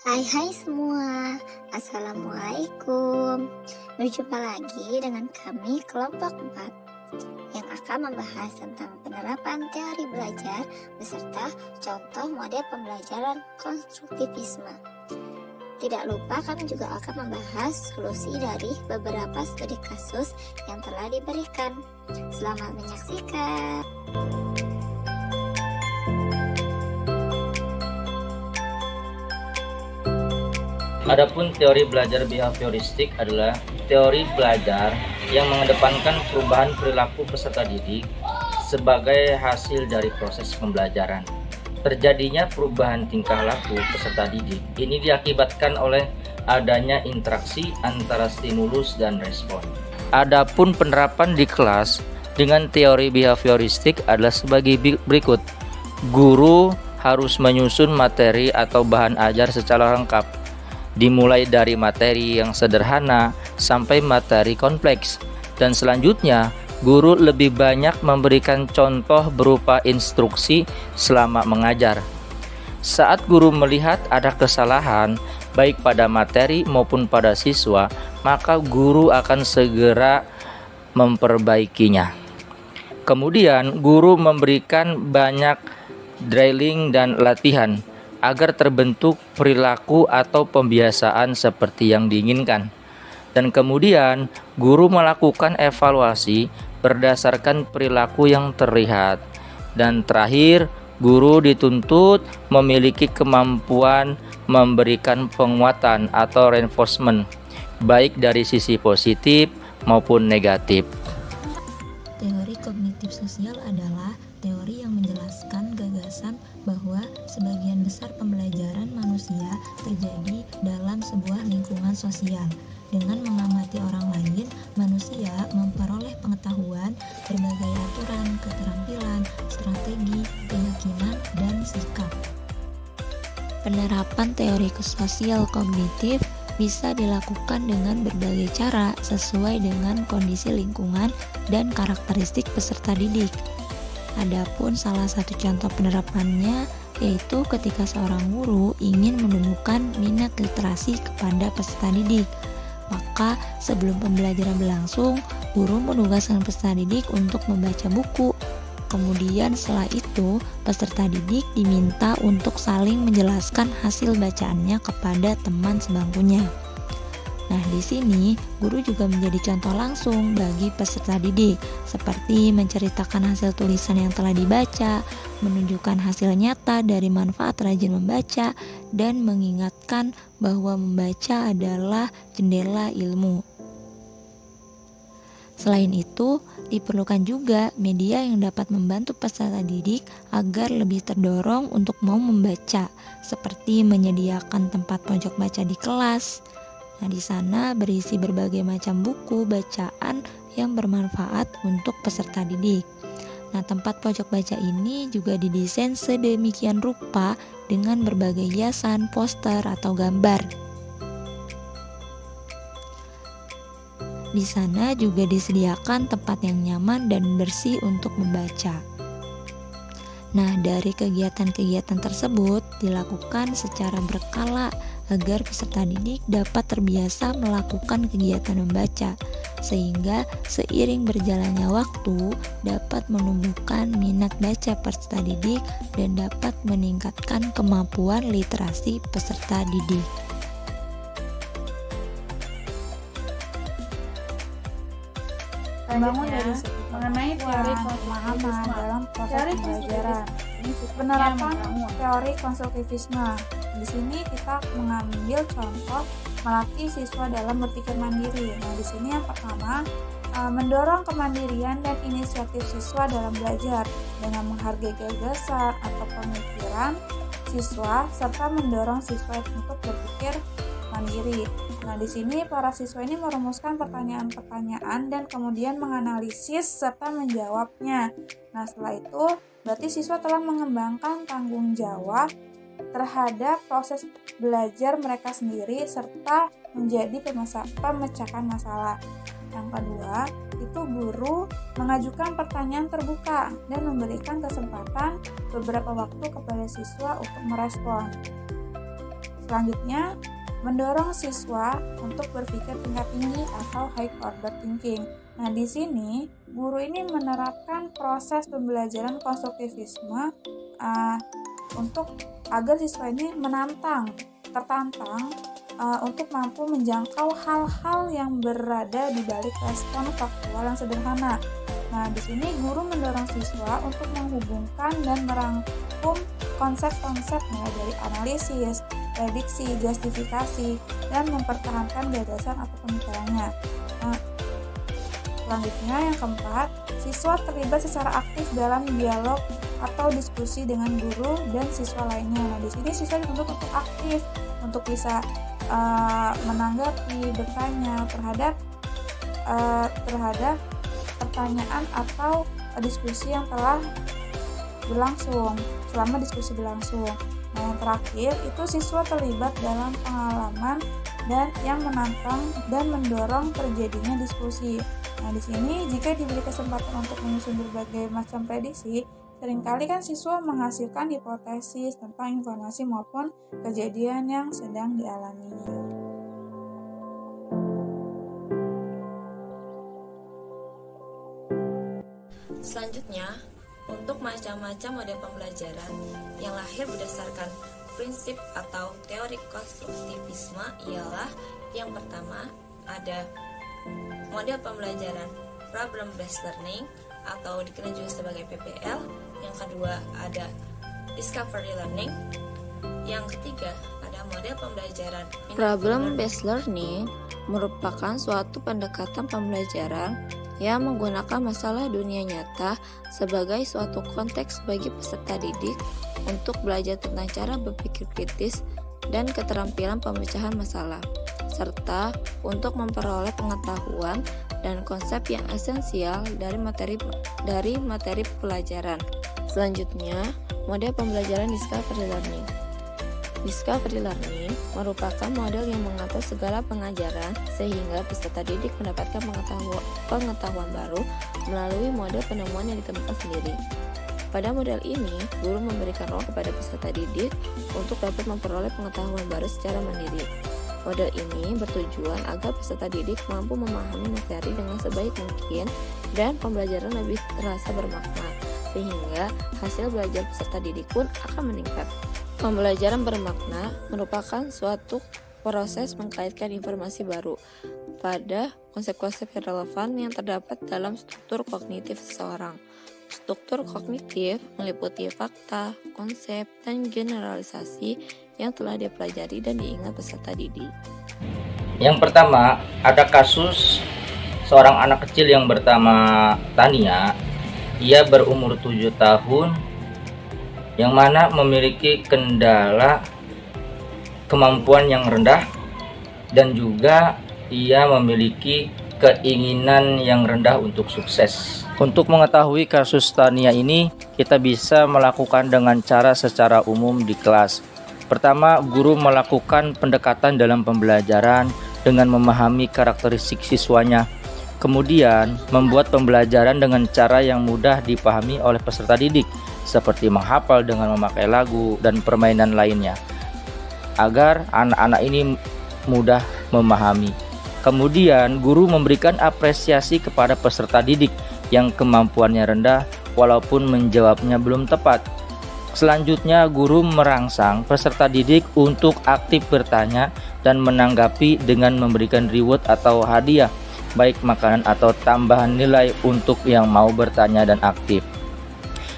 Hai semua, Assalamualaikum. Berjumpa lagi dengan kami kelompok 4 yang akan membahas tentang penerapan teori belajar beserta contoh model pembelajaran konstruktivisme. Tidak lupa kami juga akan membahas solusi dari beberapa studi kasus yang telah diberikan. Selamat menyaksikan. Adapun teori belajar behavioristik adalah teori belajar yang mengedepankan perubahan perilaku peserta didik sebagai hasil dari proses pembelajaran. Terjadinya perubahan tingkah laku peserta didik ini diakibatkan oleh adanya interaksi antara stimulus dan respon. Adapun penerapan di kelas dengan teori behavioristik adalah sebagai berikut. Guru harus menyusun materi atau bahan ajar secara lengkap, dimulai dari materi yang sederhana sampai materi kompleks, dan selanjutnya guru lebih banyak memberikan contoh berupa instruksi selama mengajar. Saat guru melihat ada kesalahan baik pada materi maupun pada siswa, maka guru akan segera memperbaikinya. Kemudian guru memberikan banyak drilling dan latihan agar terbentuk perilaku atau pembiasaan seperti yang diinginkan. Dan kemudian guru melakukan evaluasi berdasarkan perilaku yang terlihat. Dan terakhir, guru dituntut memiliki kemampuan memberikan penguatan atau reinforcement, baik dari sisi positif maupun negatif. Teori kognitif sosial adalah teori yang menjelaskan gagasan bahwa sebagian besar pembelajaran manusia terjadi dalam sebuah lingkungan sosial. Dengan mengamati orang lain, manusia memperoleh pengetahuan, berbagai aturan, keterampilan, strategi, keyakinan, dan sikap. Penerapan teori sosial kognitif bisa dilakukan dengan berbagai cara sesuai dengan kondisi lingkungan dan karakteristik peserta didik. Adapun salah satu contoh penerapannya yaitu ketika seorang guru ingin menumbuhkan minat literasi kepada peserta didik. Maka sebelum pembelajaran berlangsung, guru menugaskan peserta didik untuk membaca buku. Kemudian setelah itu, peserta didik diminta untuk saling menjelaskan hasil bacaannya kepada teman sebangkunya. Nah, di sini guru juga menjadi contoh langsung bagi peserta didik, seperti menceritakan hasil tulisan yang telah dibaca, menunjukkan hasil nyata dari manfaat rajin membaca, dan mengingatkan bahwa membaca adalah jendela ilmu. Selain itu, diperlukan juga media yang dapat membantu peserta didik agar lebih terdorong untuk mau membaca, seperti menyediakan tempat pojok baca di kelas. Nah, di sana berisi berbagai macam buku bacaan yang bermanfaat untuk peserta didik. Nah, tempat pojok baca ini juga didesain sedemikian rupa dengan berbagai hiasan, poster, atau gambar. Di sana juga disediakan tempat yang nyaman dan bersih untuk membaca. Nah, dari kegiatan-kegiatan tersebut dilakukan secara berkala agar peserta didik dapat terbiasa melakukan kegiatan membaca, sehingga seiring berjalannya waktu dapat menumbuhkan minat baca peserta didik dan dapat meningkatkan kemampuan literasi peserta didik. Membangun dari mengenai teori pemahaman dalam proses pembelajaran. Penerapan teori konstruktivisme. Di sini kita mengambil contoh melatih siswa dalam berpikir mandiri. Nah, di sini yang pertama, mendorong kemandirian dan inisiatif siswa dalam belajar dengan menghargai gagasan atau pemikiran siswa serta mendorong siswa untuk berpikir mandiri. Nah, di sini para siswa ini merumuskan pertanyaan-pertanyaan dan kemudian menganalisis serta menjawabnya. Nah, setelah itu berarti siswa telah mengembangkan tanggung jawab terhadap proses belajar mereka sendiri serta menjadi pemecahan masalah. Yang kedua, itu guru mengajukan pertanyaan terbuka dan memberikan kesempatan beberapa waktu kepada siswa untuk merespon. Selanjutnya, mendorong siswa untuk berpikir tingkat tinggi atau high order thinking. Nah, di sini guru ini menerapkan proses pembelajaran konstruktivisme untuk agar siswa ini tertantang untuk mampu menjangkau hal-hal yang berada di balik respon faktual yang sederhana. Nah, di sini guru mendorong siswa untuk menghubungkan dan merangkum konsep-konsep mulai dari analisis, prediksi, justifikasi, dan mempertahankan gagasan atau pemikirannya. Nah, selanjutnya yang keempat, siswa terlibat secara aktif dalam dialog atau diskusi dengan guru dan siswa lainnya. Nah, di sini siswa dituntut untuk aktif, untuk bisa menanggapi, bertanya terhadap pertanyaan atau diskusi yang telah berlangsung, selama diskusi berlangsung. Nah, yang terakhir itu siswa terlibat dalam pengalaman dan yang menantang dan mendorong terjadinya diskusi. Nah, di sini jika diberi kesempatan untuk menyusun berbagai macam prediksi, seringkali kan siswa menghasilkan hipotesis tentang informasi maupun kejadian yang sedang dialaminya. Selanjutnya, untuk macam-macam model pembelajaran yang lahir berdasarkan prinsip atau teori konstruktivisme ialah yang pertama ada model pembelajaran problem based learning atau dikenal juga sebagai PBL. Yang kedua ada discovery learning. Yang ketiga ada model pembelajaran problem based learning merupakan suatu pendekatan pembelajaran yang menggunakan masalah dunia nyata sebagai suatu konteks bagi peserta didik untuk belajar tentang cara berpikir kritis dan keterampilan pemecahan masalah, serta untuk memperoleh pengetahuan dan konsep yang esensial dari materi pelajaran. Selanjutnya, model pembelajaran discovery learning. Discovery learning merupakan model yang mengatur segala pengajaran sehingga peserta didik mendapatkan pengetahuan baru melalui model penemuan yang ditemukan sendiri. Pada model ini, guru memberikan ruang kepada peserta didik untuk dapat memperoleh pengetahuan baru secara mandiri. Model ini bertujuan agar peserta didik mampu memahami materi dengan sebaik mungkin dan pembelajaran lebih terasa bermakna, sehingga hasil belajar peserta didik pun akan meningkat. Pembelajaran bermakna merupakan suatu proses mengkaitkan informasi baru pada konsep-konsep yang relevan yang terdapat dalam struktur kognitif seseorang. Struktur kognitif meliputi fakta, konsep, dan generalisasi yang telah dipelajari dan diingat peserta didik. Yang pertama, ada kasus seorang anak kecil yang bernama Tania. Ia berumur 7 tahun yang mana memiliki kendala kemampuan yang rendah dan juga ia memiliki keinginan yang rendah untuk sukses. Untuk mengetahui kasus Tania ini, kita bisa melakukan dengan cara secara umum di kelas. Pertama, guru melakukan pendekatan dalam pembelajaran dengan memahami karakteristik siswanya. Kemudian, membuat pembelajaran dengan cara yang mudah dipahami oleh peserta didik, seperti menghafal dengan memakai lagu dan permainan lainnya, agar anak-anak ini mudah memahami. Kemudian, guru memberikan apresiasi kepada peserta didik yang kemampuannya rendah walaupun menjawabnya belum tepat. Selanjutnya, guru merangsang peserta didik untuk aktif bertanya dan menanggapi dengan memberikan reward atau hadiah, baik makanan atau tambahan nilai untuk yang mau bertanya dan aktif.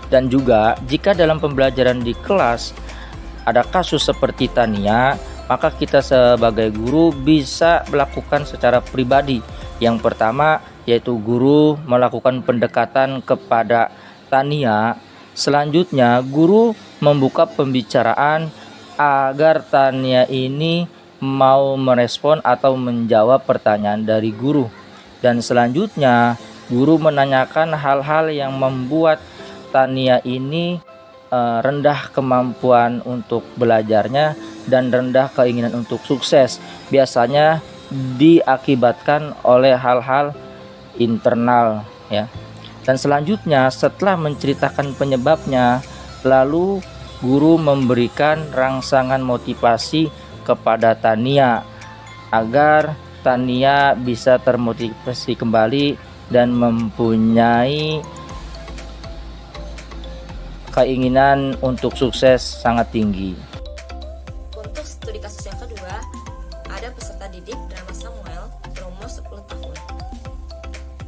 Dan juga, jika dalam pembelajaran di kelas ada kasus seperti Tania, maka kita sebagai guru bisa melakukan secara pribadi. Yang pertama, yaitu guru melakukan pendekatan kepada Tania. Selanjutnya, guru membuka pembicaraan agar Tania ini mau merespon atau menjawab pertanyaan dari guru. Dan selanjutnya, guru menanyakan hal-hal yang membuat Tania ini rendah kemampuan untuk belajarnya dan rendah keinginan untuk sukses. Biasanya diakibatkan oleh hal-hal internal, ya. Dan selanjutnya, setelah menceritakan penyebabnya, lalu guru memberikan rangsangan motivasi kepada Tania agar Tania bisa termotivasi kembali dan mempunyai keinginan untuk sukses sangat tinggi. Untuk studi kasus yang kedua, ada peserta didik bernama Samuel berumur 10 tahun.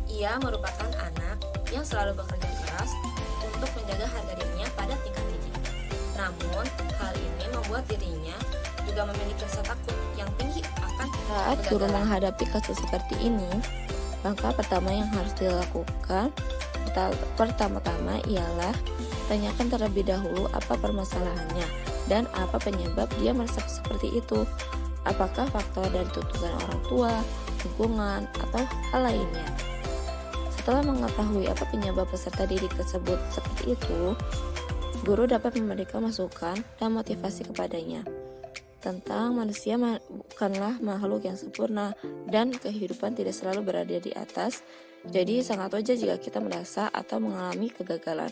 Ia merupakan anak yang selalu bekerja keras untuk menjaga harga dirinya pada tingkat didik. Namun, hal ini membuat dirinya juga memiliki rasa takut yang tinggi akan Saat guru kegagalan. menghadapi kasus seperti ini, langkah pertama yang harus dilakukan pertama-tama ialah tanyakan terlebih dahulu apa permasalahannya dan apa penyebab dia merasa seperti itu. Apakah faktor dari tuntutan orang tua, lingkungan, atau hal lainnya. Setelah mengetahui apa penyebab peserta didik tersebut seperti itu, guru dapat memberikan masukan dan motivasi kepadanya tentang manusia bukanlah makhluk yang sempurna dan kehidupan tidak selalu berada di atas. Jadi sangat wajar jika kita merasa atau mengalami kegagalan.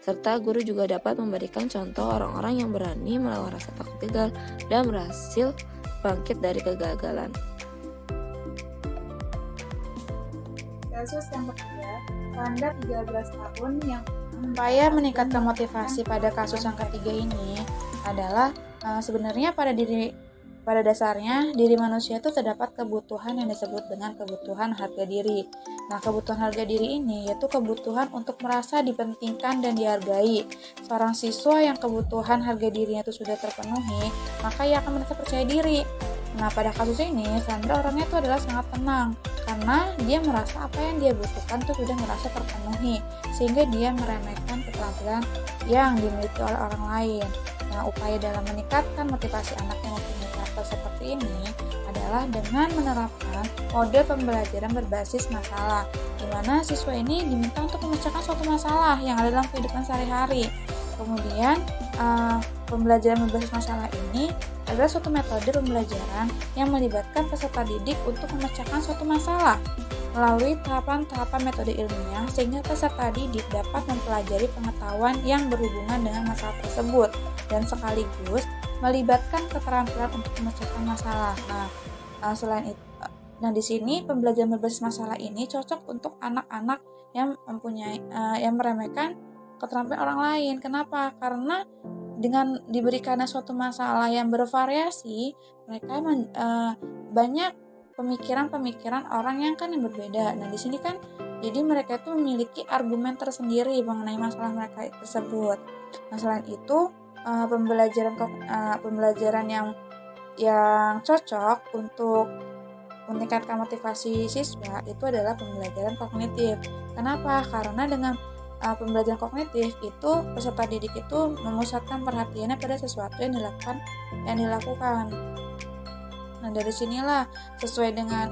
Serta guru juga dapat memberikan contoh orang-orang yang berani melawan rasa takut gagal dan berhasil bangkit dari kegagalan. Kasus yang ketiga, Sandra 13 tahun yang upaya meningkatkan motivasi pada kasus yang ketiga ini adalah sebenarnya pada dasarnya diri manusia itu terdapat kebutuhan yang disebut dengan kebutuhan harga diri. Nah, kebutuhan harga diri ini yaitu kebutuhan untuk merasa dipentingkan dan dihargai. Seorang siswa yang kebutuhan harga dirinya itu sudah terpenuhi, maka ia akan merasa percaya diri. Nah, pada kasus ini Sandra orangnya itu adalah sangat tenang karena dia merasa apa yang dia butuhkan itu sudah merasa terpenuhi, sehingga dia meremehkan keterampilan yang dimiliki oleh orang lain. Nah, upaya dalam meningkatkan motivasi anak yang mempunyai karakter seperti ini adalah dengan menerapkan model pembelajaran berbasis masalah, di mana siswa ini diminta untuk memecahkan suatu masalah yang ada dalam kehidupan sehari-hari. Kemudian, pembelajaran berbasis masalah ini adalah suatu metode pembelajaran yang melibatkan peserta didik untuk memecahkan suatu masalah melalui tahapan-tahapan metode ilmiah, sehingga peserta didik dapat mempelajari pengetahuan yang berhubungan dengan masalah tersebut dan sekaligus melibatkan keterampilan untuk memecahkan masalah. Selain itu, di sini pembelajaran berbasis masalah ini cocok untuk anak-anak yang mempunyai yang meremehkan keterampilan orang lain. Kenapa? Karena dengan diberikannya suatu masalah yang bervariasi, mereka banyak pemikiran-pemikiran orang yang berbeda. Nah, di sini jadi mereka itu memiliki argumen tersendiri mengenai masalah mereka tersebut. Nah, selain itu, pembelajaran yang cocok untuk meningkatkan motivasi siswa itu adalah pembelajaran kognitif. Kenapa? Karena dengan pembelajaran kognitif itu peserta didik itu memusatkan perhatiannya pada sesuatu yang dilakukan. Nah, dari sinilah sesuai dengan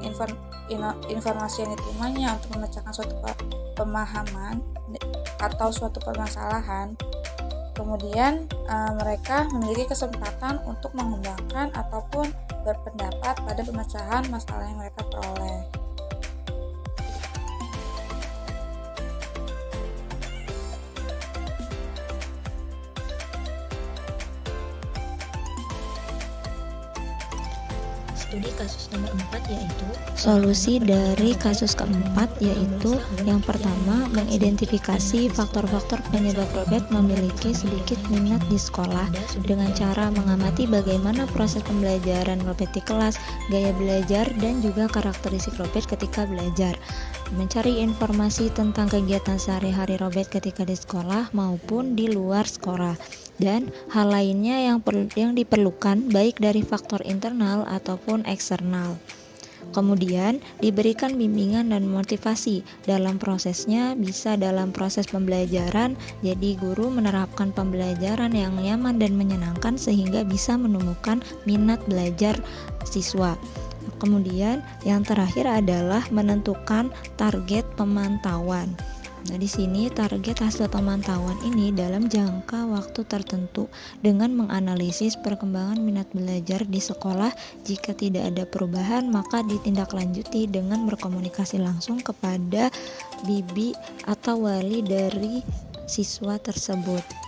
informasi yang diterimanya untuk memecahkan suatu pemahaman atau suatu permasalahan, kemudian mereka memiliki kesempatan untuk mengembangkan ataupun berpendapat pada pemecahan masalah yang mereka peroleh. Studi kasus nomor 4 yaitu solusi dari kasus keempat, yaitu yang pertama mengidentifikasi faktor-faktor penyebab Robert memiliki sedikit minat di sekolah dengan cara mengamati bagaimana proses pembelajaran Robert di kelas, gaya belajar, dan juga karakteristik Robert ketika belajar. Mencari informasi tentang kegiatan sehari-hari Robert ketika di sekolah maupun di luar sekolah, dan hal lainnya yang diperlukan baik dari faktor internal ataupun eksternal. Kemudian diberikan bimbingan dan motivasi dalam prosesnya, bisa dalam proses pembelajaran, jadi guru menerapkan pembelajaran yang nyaman dan menyenangkan sehingga bisa menemukan minat belajar siswa. Kemudian yang terakhir adalah menentukan target pemantauan. Nah, di sini target hasil pemantauan ini dalam jangka waktu tertentu dengan menganalisis perkembangan minat belajar di sekolah. Jika tidak ada perubahan, maka ditindaklanjuti dengan berkomunikasi langsung kepada bibi atau wali dari siswa tersebut.